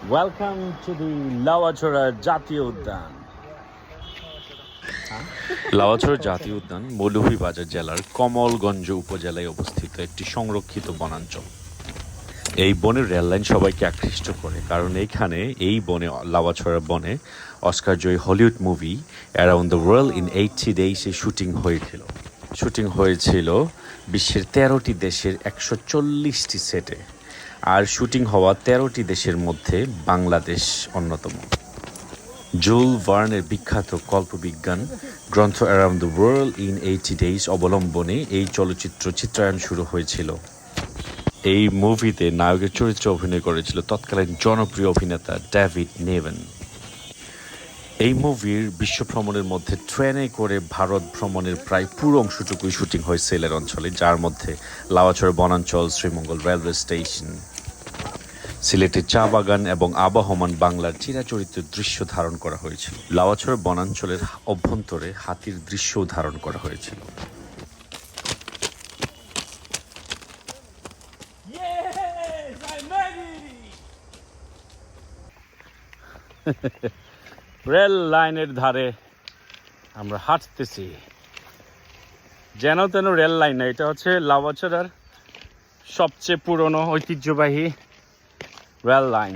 Welcome to the Lawachara জাতীয় উদ্যান। লাওয়াছড়া জাতীয় উদ্যান মৌলভীবাজার জেলার কমলগঞ্জ উপজেলায় অবস্থিত একটি সংরক্ষিত বনাঞ্চল। এই বনের রেললাইন সবাইকে আকৃষ্ট করে, কারণ এই বনে লাওয়াছড়া বনে অস্কারজয়ী Hollywood movie around the world in 80 ডেইসে শুটিং হয়েছিল বিশ্বের 13টি দেশের 140টি সেটে। আর শুটিং হওয়া 13টি দেশের মধ্যে বাংলাদেশ অন্যতম। জুল ভার্নের বিখ্যাত কল্পবিজ্ঞান গ্রন্থ around the world in 80 days অবলম্বনে এই চলচ্চিত্র চিত্রায়ন শুরু হয়েছিল। এই মুভিতে নায়কের চরিত্রে অভিনয় করেছিল তৎকালীন জনপ্রিয় অভিনেতা ডেভিড নেভেন। এই মুভির বিশ্ব ভ্রমণের মধ্যে ট্রেনে করে ভারত ভ্রমণের প্রায় পুরো অংশটুকুই শুটিং হয় সিলেট অঞ্চলে, যার মধ্যে লাওয়াছড়া বনাঞ্চল, শ্রীমঙ্গল রেলওয়ে স্টেশন, সিলেটের চা বাগান এবং আবহমান বাংলার চিরাচরিত দৃশ্য ধারণ করা হয়েছিল। লাওয়াছড়া বনাঞ্চলের অভ্যন্তরে হাতির দৃশ্যও ধারণ করা হয়েছিল। রেল লাইনের ধারে আমরা হাঁটতেছি, যেন তেন রেল লাইন না, এটা হচ্ছে লাওয়াছড়ার সবচেয়ে পুরনো ঐতিহ্যবাহী রেল লাইন।